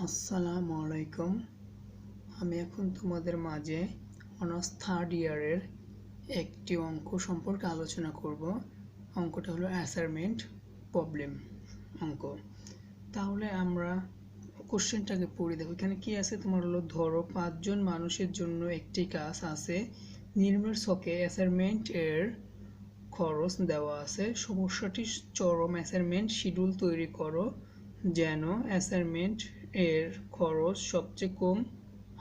আসসালামু আলাইকুম। আমি এখন তোমাদের মাঝে অনার্স থার্ড ইয়ারের একটি অঙ্ক সম্পর্কে আলোচনা করব। অঙ্কটা হলো অ্যাসাইনমেন্ট প্রবলেম অঙ্ক। তাহলে আমরা কোশ্চেনটাকে পড়ে দেখো। এখানে কি আছে তোমার হলো, ধরো 5 জন মানুষের জন্য একটি কাজ আছে। নিম্নের ছকে অ্যাসাইনমেন্ট এর খরচ দেওয়া আছে। সমস্যাটি চরম অ্যাসাইনমেন্ট শিডিউল তৈরি করো যেন অ্যাসাইনমেন্ট এর খরচ সবচেয়ে কম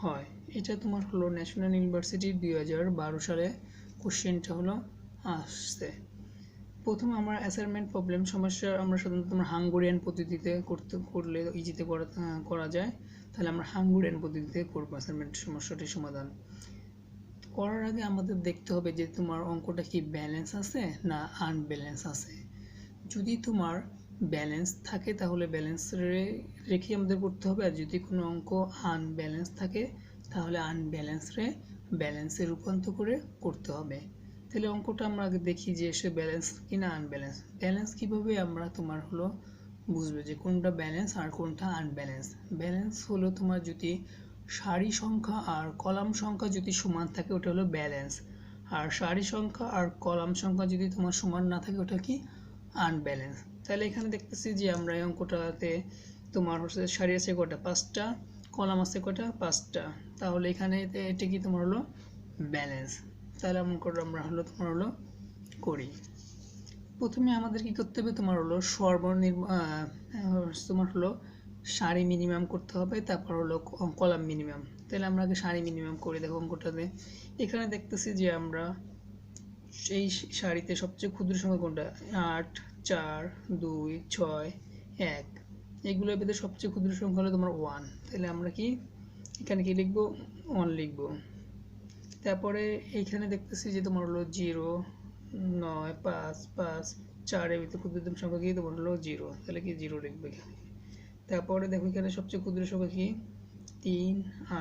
হয়। এটা তোমার হলো ন্যাশনাল ইউনিভার্সিটির 2012 সালে কোশ্চেনটা হলো আসছে। প্রথমে আমরা অ্যাসাইনমেন্ট প্রবলেম সমস্যা আমরা সাধারণত হাঙ্গেরিয়ান পদ্ধতিতে করলে ইজিতে করা যায়। তাহলে আমরা হাঙ্গেরিয়ান পদ্ধতিতে করবো অ্যাসাইনমেন্ট সমস্যাটির সমাধান। করার আগে আমাদের দেখতে হবে যে তোমার অঙ্কটা কি ব্যালেন্স আছে না আনব্যালেন্স আছে। যদি তোমার ব্যালেন্স থাকে তাহলে ব্যালেন্স রেখে আমাদের করতে হবে, আর যদি কোনো অঙ্ক আনব্যালেন্স থাকে তাহলে আনব্যালেন্সে ব্যালেন্সে রূপান্তর করে করতে হবে। তাহলে অঙ্কটা আমরা আগে দেখি যে সে ব্যালেন্স কি না আনব্যালেন্স। ব্যালেন্স কিভাবে আমরা তোমার হলো বুঝবে যে কোনটা ব্যালেন্স আর কোনটা আনব্যালেন্স। ব্যালেন্স হলো তোমার যদি সারি সংখ্যা আর কলাম সংখ্যা যদি সমান থাকে ওটা হলো ব্যালেন্স, আর সারি সংখ্যা আর কলাম সংখ্যা যদি তোমার সমান না থাকে ওটা কি আনব্যালেন্স। তাহলে এখানে দেখতেছি যে আমরা এই অঙ্কটাতে তোমার হচ্ছে সারি আছে কটা, 5টা, কলাম আছে কটা, 5টা। তাহলে এখানে এটা কি তোমার হলো ব্যালেন্স। তাহলে অঙ্কটা আমরা হলো তোমার হলো করি। প্রথমে আমাদের কি করতে হবে, তোমার হলো সর্বনিম্ন তোমার হলো সারি মিনিমাম করতে হবে, তারপর হলো কলাম মিনিমাম। তাহলে আমরা আগে সারি মিনিমাম করি। দেখো অঙ্কটাতে এখানে দেখতেছি যে আমরা এই সারিতে সবচেয়ে ক্ষুদ্র সংখ্যা কোনটা, 8, 4, 2, 6, 1। এগুলোর ভিতরে সবচেয়ে ক্ষুদ্র সংখ্যা হলো তোমার 1। তাহলে আমরা কি এখানে কি লিখবো, 1 লিখবো। তারপরে এইখানে দেখতেছি যে তোমার হলো 0, 9, 5, 5, 4 এর ভিতরে ক্ষুদ্রতম সংখ্যা কি তোমার হলো 0। তাহলে কি 0 লিখবে এখানে। তারপরে দেখো এখানে সবচেয়ে ক্ষুদ্র সংখ্যা কি 3,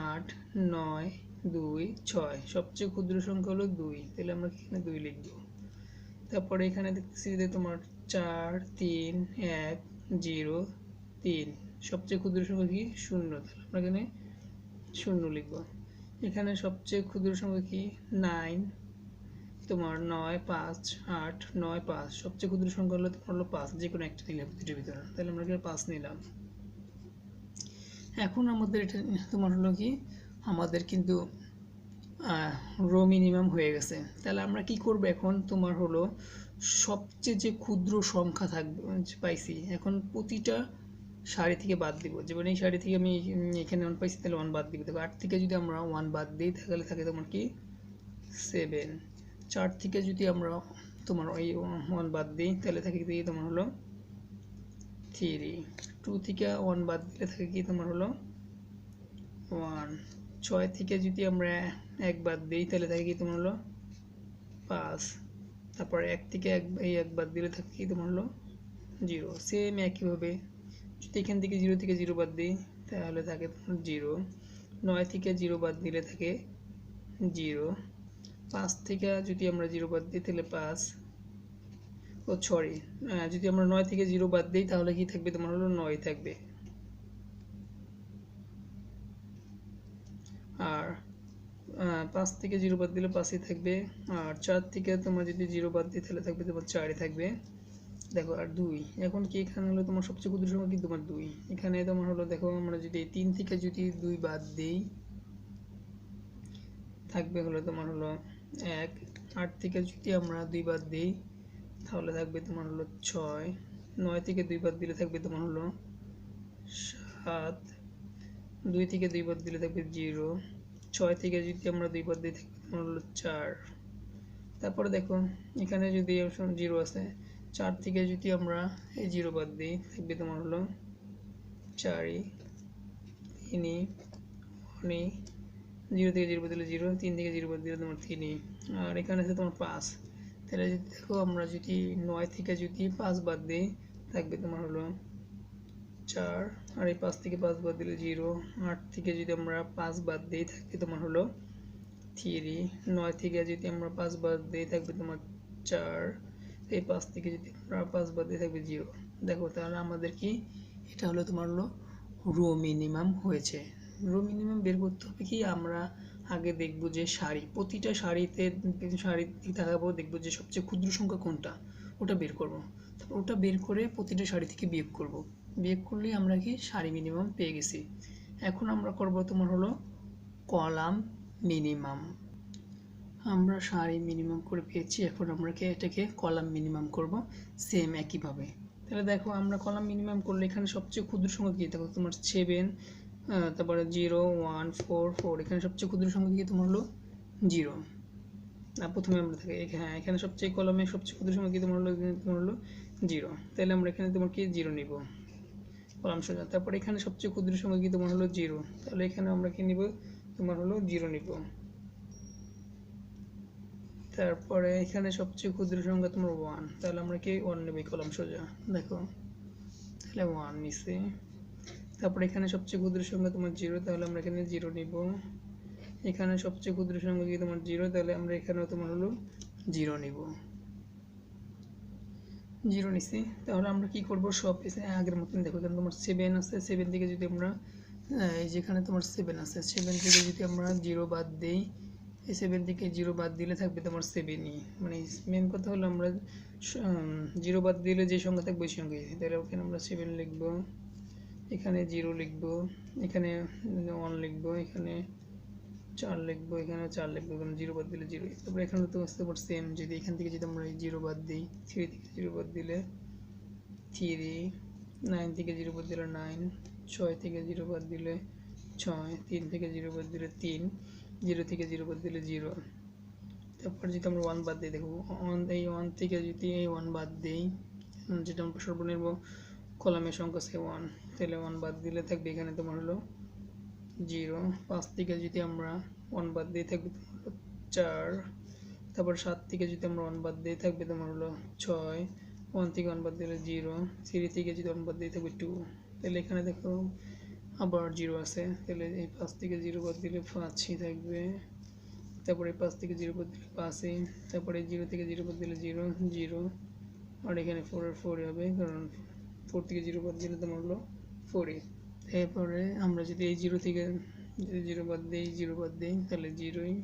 8, 9, 2, 6। সবচেয়ে ক্ষুদ্র সংখ্যা হলো 2। তাহলে আমরা এখানে 2 লিখবো। তারপরে এখানে দেখতেছি যে তোমার 4, 3, 1, 0, 3। সবচেয়ে ক্ষুদ্র সংখ্যা কি 0। তাহলে আমরা এখানে 0 লিখবো। এখানে সবচেয়ে ক্ষুদ্র সংখ্যা কি 9, তোমার 9, 5, 8, 9, 5। সবচেয়ে ক্ষুদ্র সংখ্যা হলো তোমার হলো 5। যে কোনো একটা নিলে দুটোর ভিতরে। তাহলে আমরা এখানে 5 নিলাম। এখন আমাদের এটা তোমার হলো কি আমাদের কিন্তু রো মিনিমাম হয়ে গেছে। তাহলে আমরা কি করব, এখন তোমার হলো সবচেয়ে যে ক্ষুদ্র সংখ্যা থাকবে পাইছি, এখন প্রতিটা সারি থেকে বাদ দিব। যেমন এই সারি থেকে আমি এখানে 1 পাইছি, তাহলে 1 বাদ দিব। দেখো 8 থেকে যদি আমরা 1 বাদ দিই তাহলে থাকে তোমার কি 7। 4 থেকে যদি আমরা তোমার ওই 1 বাদ দিই তাহলে থাকে কি তোমার হলো 3। 2 থেকে 1 বাদ দিলে থাকে কি তোমার হলো 1। 6 থেকে যদি আমরা 1 বাদ দিই তাহলে থাকে কি তোমার হলো 5। তারপর 1 থেকে 1 বাদ দিলে থাকে কি তোমার হলো 0। সেম একইভাবে যদি এখান থেকে 0 থেকে 0 বাদ দিই তাহলে থাকে তোমার 0। 9 থেকে 0 বাদ দিলে থাকে 0। 5 থেকে যদি আমরা 0 বাদ দিই তাহলে 5। ও সরি, যদি আমরা 9 থেকে 0 বাদ দিই তাহলে কি থাকবে তোমার হলো 9 থাকবে। আর 5 থেকে 0 বাদ দিলে 5ই থাকবে। আর 4 থেকে তোমার যদি 0 বাদ দিই তাহলে থাকবে তোমার 4ই থাকবে। দেখো আর 2, এখন কি এখানে হলো তোমার সবচেয়ে ক্ষুদ্র সংখ্যা কি তোমার 2। এখানে তোমার হলো দেখো আমরা যদি 3 থেকে যদি 2 বাদ দিই থাকবে হলো তোমার হলো 1। 8 থেকে যদি আমরা 2 বাদ দিই তাহলে থাকবে তোমার হলো 6। 9 থেকে 2 বাদ দিলে থাকবে তোমার হলো 7। 2 থেকে 2 বাদ দিলে থাকবে 0। 6 থেকে যদি আমরা 2 বাদ দিই থাকবে তোমার হলো 4। তারপরে দেখো এখানে যদি 0 আছে, 4 থেকে যদি আমরা এই 0 বাদ দিই থাকবে তোমার হলো 4ই, 3ই, 1ই। 0 থেকে 0 বাদ দিলে 0, 3 থেকে 0 বাদ দিলে তোমার 3ই। আর এখানে আছে তোমার 5। তাহলে যদি দেখো আমরা যদি 9 থেকে যদি 5 বাদ দিই থাকবে তোমার হলো 4। আর এই 5 থেকে 5 বাদ দিলে 0। 8 থেকে যদি আমরা 5 বাদ দিই থাকবে তোমার হলো 3। 9 থেকে যদি আমরা 5 বাদ দিই থাকবে তোমার 4। এই 5 থেকে যদি আমরা 5 বাদ দিই থাকবে 0। দেখো তাহলে আমাদের কি এটা হলো তোমার হলো রো মিনিমাম হয়েছে। রো মিনিমাম বের করতে হবে কি, আমরা আগে দেখব যে প্রতিটা সারিতে দেখাবো, দেখব যে সবচেয়ে ক্ষুদ্র সংখ্যা কোনটা, ওটা বের করব। তারপর ওটা বের করে প্রতিটা সারি থেকে বিয়োগ করব। বিয়োগ করলেই আমরা কি সারি মিনিমাম পেয়ে গেছি। এখন আমরা করব তোমার হলো কলাম মিনিমাম। আমরা সারি মিনিমাম করে পেয়েছি, এখন আমরা এটাকে কলাম মিনিমাম করব সেম একইভাবে। তাহলে দেখো আমরা কলাম মিনিমাম করলে এখানে সবচেয়ে ক্ষুদ্র সংখ্যা কি, দেখো তোমার 7, তারপরে 0 1 4 4, এখানে সবচেয়ে ক্ষুদ্র সংখ্যা কি তোমার হলো 0। প্রথমে আমরা থাকি এখানে সবচেয়ে কলমে সবচেয়ে ক্ষুদ্র সংখ্যা কি তোমার হলো 0। তাহলে আমরা এখানে তোমার কি 0 নিব, কলাম সোজা। তারপরে এখানে সবচেয়ে ক্ষুদ্র সংখ্যা কি তোমার হলো 0, তাহলে এখানে আমরা কি নিব, তোমার হলো 0 নিব। তারপরে এখানে সবচেয়ে ক্ষুদ্র সংখ্যা তোমার 1, তাহলে আমরা কি 1 নেব কলাম সোজা, দেখো তাহলে 1 নিছি। তারপরে এখানে সবচেয়ে ক্ষুদ্র সংখ্যা তোমার 0, তাহলে আমরা এখানে 0 নিব। এখানে সবচেয়ে ক্ষুদ্র সংখ্যা কি তোমার 0, তাহলে আমরা এখানেও তোমার হলো 0 নিব। 0 নিছি। তাহলে আমরা কি করব, সব আগের মতন দেখো, এখানে তোমার 7 আছে, 7 থেকে যদি আমরা এই যেখানে তোমার 7 আছে, 7 থেকে যদি আমরা 0 বাদ দেই, এই 7 থেকে 0 বাদ দিলে থাকবে তোমার 7ই। মানে মেন কথা হলো আমরা 0 বাদ দিলে যে সংখ্যা থাকবে ওই সংখ্যাই, তাহলে ওখানে আমরা 7 লিখব, এখানে 0 লিখব, এখানে 1 লিখব, এখানে 4 লিখবো, এখানে 4 লিখবো, কারণ 0 বাদ দিলে 0। তারপরে এখানে তো তোমার সেম, যদি এখান থেকে যদি আমরা 0 বাদ দিই, 3 থেকে 0 বাদ দিলে 3, 9 থেকে 0 বাদ দিলে 9, 6 থেকে 0 বাদ দিলে 6, 3 থেকে 0 বাদ দিলে 3, 0 থেকে 0 বাদ দিলে 0। তারপর যদি আমরা 1 বাদ দিই, দেখো এই 1 থেকে যদি এই 1 বাদ দিই, যেটা আমরা সর্বনিম্ন কলামের সংখ্যা আছে 1, তাহলে 1 বাদ দিলে থাকবে এখানে তোমার হলো 0। 5 থেকে যদি আমরা 1 বাদ দিয়ে থাকবে তোমার হলো 4। তারপর 7 থেকে যদি আমরা 1 বাদ দিয়ে থাকবে তোমার হলো 6। 1 থেকে 1 বাদ দিলে 0। 3 থেকে যদি 1 বাদ দিয়ে থাকবে 2। তাহলে এখানে দেখো আবার 0 আছে, তাহলে এই 5 থেকে 0 বাদ দিলে 5ই থাকবে। তারপরে 5 থেকে 0 বাদ দিলে 5ই। তারপরে 0 থেকে 0 বাদ দিলে 0 0, আর এখানে 4 এর 4 হবে, কারণ 4 থেকে 0 বাদ দিলে তোমার হলো 4ই। এরপরে আমরা যদি এই 0 থেকে যদি 0 বাদ দিই, 0 বাদ দিই, তাহলে 0ই।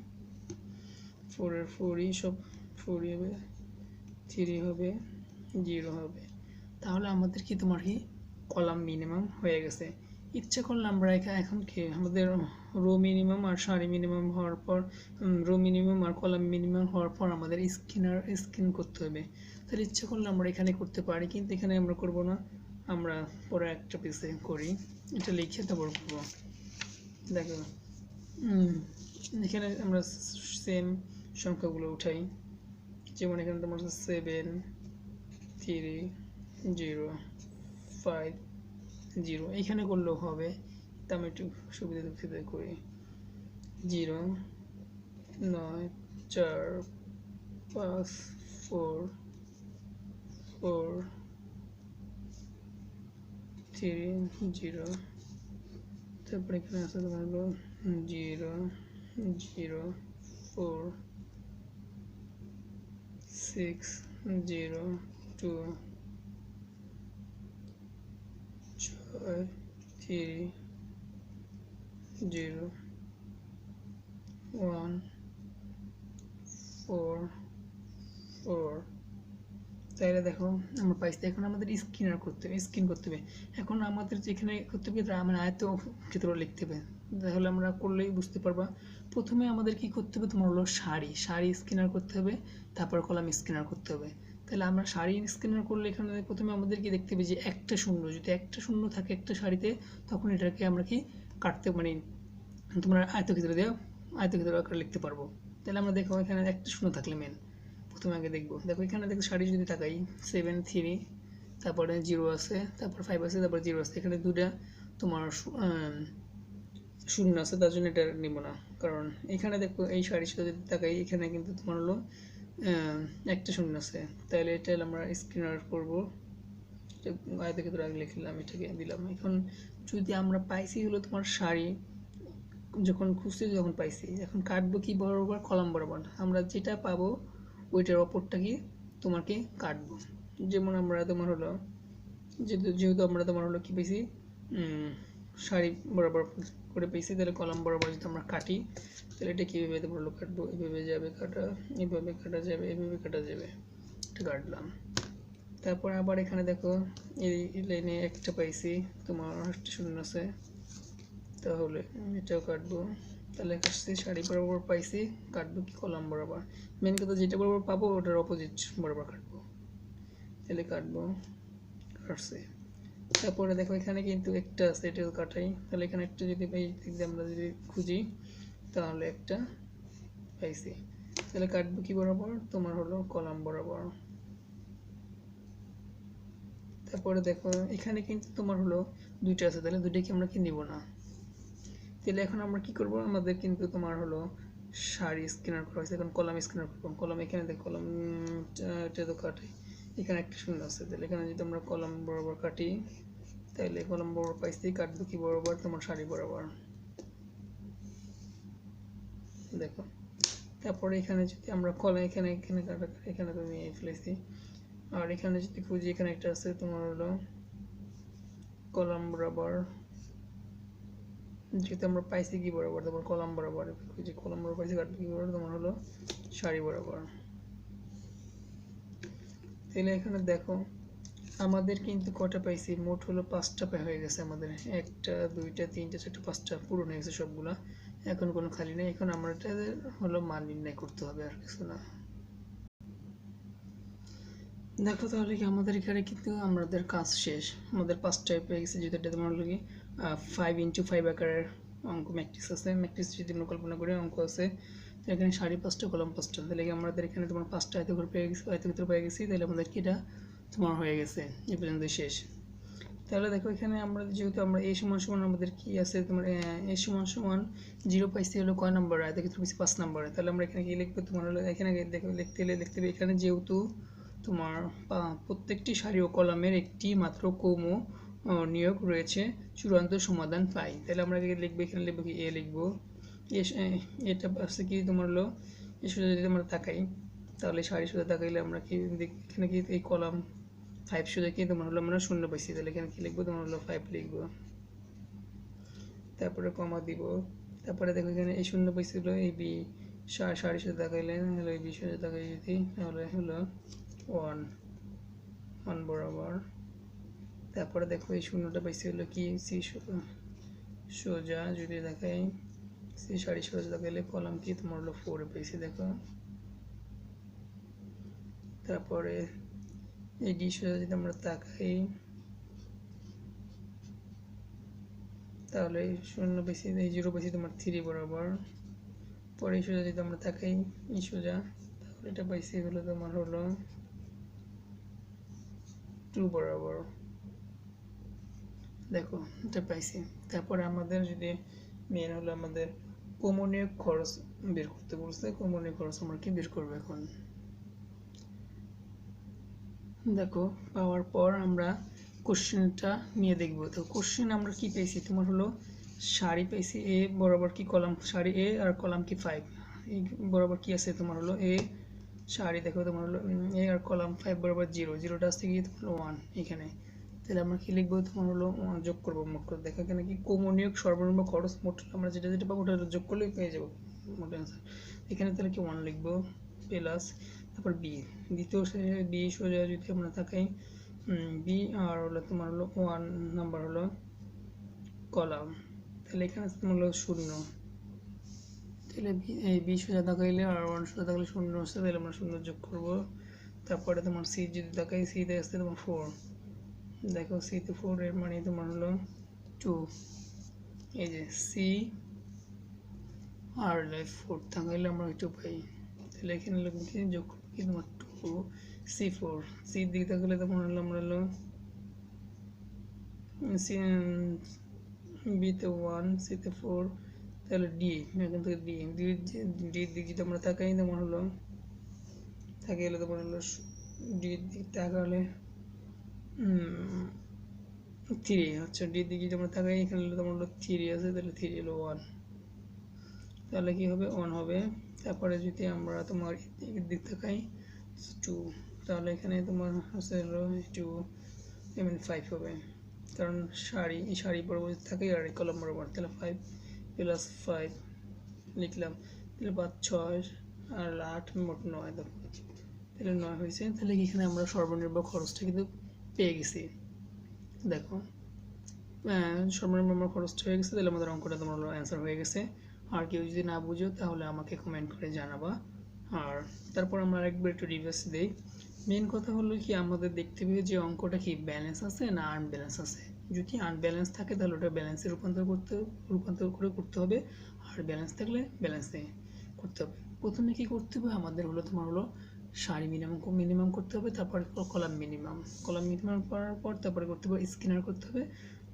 4 এর 4ই, সব 4ই হবে, 3 হবে, 0 হবে। তাহলে আমাদের কি তোমার কি কলাম মিনিমাম হয়ে গেছে। ইচ্ছা করলে আমরা এখন কি আমাদের রো মিনিমাম আর সারি মিনিমাম হওয়ার পর, রো মিনিমাম আর কলাম মিনিমাম হওয়ার পর আমাদের স্ক্যান করতে হবে। তাহলে ইচ্ছা করলে আমরা এখানে করতে পারি, কিন্তু এখানে আমরা করব না, আমরা পরে একটা পিসে করি, এটা লিখে তারপর করবো। দেখো এখানে আমরা সেম সংখ্যাগুলো উঠাই, যেমন এখানে তোমার 7 3 0 5 0, এখানে করলেও হবে, তা আমি একটু সুবিধা করি। 0 9 4 5 4 4 3 0। তারপরে এখানে আছে তোমার হলো 0 0 4 6 0 2 6 3 0 1 4 4। তাহলে দেখো আমরা পাইছি। এখন আমাদের স্ক্যান করতে হবে। এখন আমাদের যেখানে করতে হবে মানে আয়তক্ষেত্র লিখতে হবে। তাহলে আমরা করলেই বুঝতে পারবা। প্রথমে আমাদের কি করতে হবে, তোমার হলো সারি স্ক্যানার করতে হবে, তারপর কলাম স্ক্যানার করতে হবে। তাহলে আমরা সারি স্ক্যানার করলে এখানে প্রথমে আমাদের কি দেখতে হবে যে একটা শূন্য, যদি একটা শূন্য থাকে একটা সারিতে, তখন এটাকে আমরা কি কাটতে মানে তোমরা আয়তক্ষেত্র আকারে লিখতে পারবো। তাহলে আমরা দেখো এখানে একটা শূন্য থাকলে মেন প্রথমে আগে দেখবো। দেখো এখানে দেখো সারি যদি তাকাই 7 3, তারপরে 0 আছে, তারপর 5 আছে, তারপর 0 আছে, এখানে দুটা তোমার শূন্য আছে, তার জন্য এটা নিব না। কারণ এখানে দেখো এই সারির সাথে যদি তাকাই, এখানে কিন্তু তোমার হলো একটা শূন্য আছে, তাহলে এটা আমরা স্ক্যানার করবো। আয়তক্ষেত্র আগে লিখলাম, এটাকে দিলাম। এখন যদি আমরা পাইছি হলো তোমার সারি, যখন খুঁজছি যখন পাইছি, এখন কাটবো কি বরাবর, কলাম বরাবর। আমরা যেটা পাবো ওইটার অপরটা কি তোমাকে কাটবো। যেমন আমরা তোমার হলো যেহেতু আমরা তোমার হলো কি পেয়েছি সারি বরাবর করে পেয়েছি, তাহলে কলাম বরাবর যদি আমরা কাটি তাহলে এটা কীভাবে বললো কাটবো, এভাবে যাবে কাটা, এভাবে কাটা যাবে, এভাবে কাটা যাবে, এটা কাটলাম। তারপর আবার এখানে দেখো এই লাইনে একটা পাইছি, তোমার একটা শূন্য আছে, তাহলে এটাও কাটবো। তাহলে কাটছি সারি বরাবর পাইছি, কাটবো কি কলাম বরাবর। মেন কথা যেটা বরাবর পাবো ওটার অপোজিট বরাবর কাটবো, তাহলে কাটবো, কাটছি। তারপরে দেখো এখানে কিন্তু একটা আছে, এটাও কাটাই, তাহলে এখানে একটা যদি পাই, আমরা যদি খুঁজি তাহলে একটা পাইছি, তাহলে কাটবো কি বরাবর, তোমার হলো কলাম বরাবর। তারপরে দেখো এখানে কিন্তু তোমার হলো দুইটা আছে, তাহলে দুইটাকে আমরা কি নিব না। তাহলে এখন আমরা কি করব, আমাদের কিন্তু তোমার হলো সারি স্ক্যানার করা হয়েছে, এখন কলাম স্ক্যানার করব। কলাম এখানে দেখো কলাম এটা তো কাটাই, এখানে একটা শূন্য আছে, তাহলে এখানে যদি আমরা কলাম বরাবর কাটি তাহলে কলাম বরাবর পাইছি, কাটবো কি বরাবর, তোমার সারি বরাবর। দেখো তারপরে এখানে যদি আমরা কলাম এখানে এখানে কাটা, এখানে তো আমি ফেলেছি, আর এখানে যদি খুঁজি এখানে একটা আছে তোমার হলো কলাম বরাবর, যেহেতু আমরা পাইছি কি বরাবর, তোমার কলাম বরাবর খুঁজি, কলাম বরাবর পাইছি, কাটবো কি বরাবর, তোমার হলো সারি বরাবর। তাহলে এখানে দেখো আমাদের কিন্তু কটা পাইছি, মোট হলো 5টা হয়ে গেছে আমাদের, 1টা 2টা 3টা 4টা 5টা পূরণ হয়ে গেছে সবগুলা, এখন কোনো খালি নেই। এখন আমরা এটা হলো মান নির্ণয় করতে হবে, আর কিছু না। দেখো তাহলে কি আমাদের এখানে কিন্তু আমাদের কাজ শেষ, আমাদের 5টায় পেয়ে গেছে, যেহেতু এটা তোমার হলো কি 5x5 আকারের অঙ্ক ম্যাট্রিক্স আছে, ম্যাট্রিক্স যদি আমরা কল্পনা করি অঙ্ক আছে, তো এখানে সারি 5টা কলাম 5টা, তাহলে আমাদের এখানে তোমার 5টা আয়তক্ষেত্র পেয়ে গেছি, আয়তক্ষেত্র পেয়ে গেছি, তাহলে আমাদের কি এটা তোমার হয়ে গেছে, এই পর্যন্ত শেষ। তাহলে দেখো এখানে আমরা যেহেতু আমরা এ সমান সমান আমাদের কি আছে, তোমার এ সমান সমান 0 পাইছি হলো কয় নম্বর, আয়তক্ষেত্র পাইছি 5 নম্বরে, তাহলে আমরা এখানে কি লিখবো, তোমার হলো এখানে দেখো লিখতে হবে এখানে যেহেতু তোমার প্রত্যেকটি সারি ও কলামের একটি মাত্র কৌম নিয়োগ রয়েছে, চূড়ান্ত সমাধান পাই, তাহলে আমরা লিখবো, এখানে লিখবো কি এ লিখবো, এটা আছে কি তোমার হলো এ সোজা যদি আমরা তাকাই, তাহলে সারি সোজা তাকাইলে আমরা কি এখানে কি এই কলাম 5 সোজা কি তোমার হলো আমরা 0 পাইছি, তাহলে এখানে কি লিখবো, তোমার হলো 5 লিখবো, তারপরে কমা দিব। তারপরে দেখো এখানে এই 0 পাইছিল এই বি, সারি সোজা তাকাইলে হলো এই বি সোজা তাকাই যদি, তাহলে হলো 1 বরাবর। তারপরে দেখো এই 0টা পাইছি হলো কি সি সোজা যদি দেখাই, সি সারি সোজা দেখাইলে কলাম কি তোমার হলো 4 পাইছি, দেখো। তারপরে এই ডি সোজা যদি আমরা তাকাই তাহলে 0 পাইছি, এই 0 পাইছি তোমার 3 বরাবর। পরে এই সোজা যদি আমরা তাকাই এই সোজা, তাহলে এটা পাইছি হলো তোমার হলো 2 বরাবর, দেখো এটা পাইছি। তারপরে আমাদের যদি মেন হলো আমাদের কমনীয় খরচ বের করতে বলছে, কমনীয় খরচ আমরা কি বের করবো এখন। দেখো পাওয়ার পর আমরা কোশ্চেনটা নিয়ে দেখব। তো কোশ্চেন আমরা কি পেয়েছি, তোমার হলো সারি পেয়েছি এ বরাবর কি কলাম, সারি এ আর কলাম কি 5, এই বরাবর কি আছে তোমার হলো এ সারি, দেখো তোমার হলো এ আর কলাম 5 বরাবর 0, 0টা আসছে কি তোমার 1 এখানে, তাহলে আমরা কি লিখবো, তোমার হলো যোগ করবো মোট করে, দেখো এখানে কি কমনীয় সর্বনিম্ন খরচ মোট আমরা যেটা যেটা পাবো ওটা যোগ করলেই পেয়ে যাবো মোট অ্যান্সার। এখানে তাহলে কি 1 লিখবো প্লাস, তারপর বি, দ্বিতীয় বি সোজা যদি আমরা তাকাই বি আর হলো তোমার হলো 1 নাম্বার হলো কলাম, তাহলে এখানে তোমার হলো 0, তাহলে এই বি সোজা তাকাইলে আর 1 সোজা তাকাইলে 0 আসছে, তাহলে আমরা 0 যোগ করবো। তারপরে তোমার সি যদি তাকাই, সিতে আসছে তোমার 4, দেখো সিতে 4 এর মানে তোমার হলো 2, এই যে সি আর 4 তাকাইলে আমরা 2 পাই, তাহলে এখানে লিখবো কি যোগ কি তোমার 2 C4, সি দিকে তাকালে তখন হলো আমরা হলো বিতে 1 সিতে 4, তাহলে ডি, এখান থেকে ডির দিক যদি আমরা তাকাই তেমন হলো তাকাইলে তোমার হলো ডির দিক তাকালে 3, আচ্ছা ডির দিক যদি আমরা তাকাই এখানে হলো তোমার হলো 3 আছে, তাহলে 3 হলো 1, তাহলে কি হবে 1 হবে। তারপরে যদি আমরা তোমার দিক তাকাই 2, তাহলে এখানে তোমার আছে হলো 2 5 হবে, কারণ সারি পরবর্তী থাকে আর কলাম বরাবর, তাহলে 5 প্লাস 5 লিখলাম, তাহলে 5 6 আর 8 মোট 9, দেখো তাহলে 9 হয়েছে। তাহলে এখানে আমরা সর্বনিম্ন খরচটা কিন্তু পেয়ে গেছি। দেখো সর্বনিম্ন আমার খরচটা হয়ে গেছে, তাহলে আমাদের অঙ্কটা তোমার অ্যান্সার হয়ে গেছে। আর কেউ যদি না বুঝো তাহলে আমাকে কমেন্ট করে জানাবা। আর তারপর আমরা আরেকবার একটু রিভার্স দিই। মেন কথা হলো কি, আমাদের দেখতে হবে যে অঙ্কটা কি ব্যালেন্স আছে না আনব্যালেন্স আছে। যদি আনব্যালেন্স থাকে তাহলে ওটা ব্যালেন্সে রূপান্তর করে করতে হবে, আর ব্যালেন্স থাকলে ব্যালেন্সে করতে হবে। প্রথমে কি করতে হবে আমাদের হলো তোমার হলো সারি মিনিমাম করতে হবে, তারপর কলাম মিনিমাম করার পর তারপরে করতে হবে স্ক্যানার করতে হবে,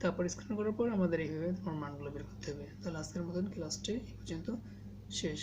তারপর স্ক্যানার করার পর আমাদের এইভাবে তোমার মানগুলো বের করতে হবে। তাহলে আজকের মতন ক্লাসটি এই পর্যন্ত শেষ।